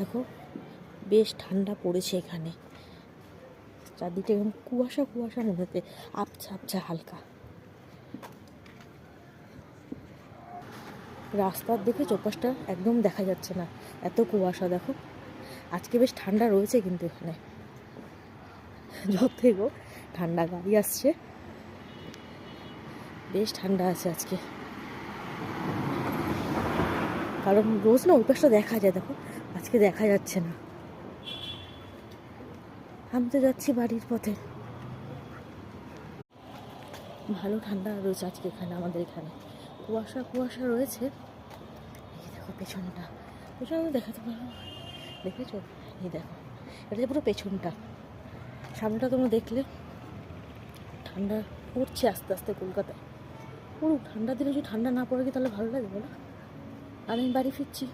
দেখো বেশ ঠান্ডা পড়েছে এখানে, চারদিকে এরকম কুয়াশা কুয়াশা মনে হচ্ছে, আবছা আবছা হালকা। রাস্তার দিকে চৌপাশটা একদম দেখা যাচ্ছে না, এত কুয়াশা। দেখো আজকে বেশ ঠান্ডা রয়েছে কিন্তু এখানে, যত থেকে ঠান্ডা গাড়ি আসছে, বেশ ঠান্ডা আছে আজকে। কারণ রোজ না ওই পাশটা দেখা যায়, দেখো আজকে দেখা যাচ্ছে না। আমি তো যাচ্ছি বাড়ির পথে। ভালো ঠান্ডা রয়েছে আজকে এখানে, আমাদের এখানে কুয়াশা কুয়াশা রয়েছে। এই দেখো পেছনটা, পেছনটা দেখাতে পারো, দেখেছো? এই দেখো এটা যে পুরো পেছনটা, সামনেটা তোমরা দেখলে। ঠান্ডা পড়ছে আস্তে আস্তে কলকাতায়। পুরো ঠান্ডার দিনে যদি ঠান্ডা না পড়ে কি তাহলে ভালো লাগে বলো? আর আমি বাড়ি ফিরছি।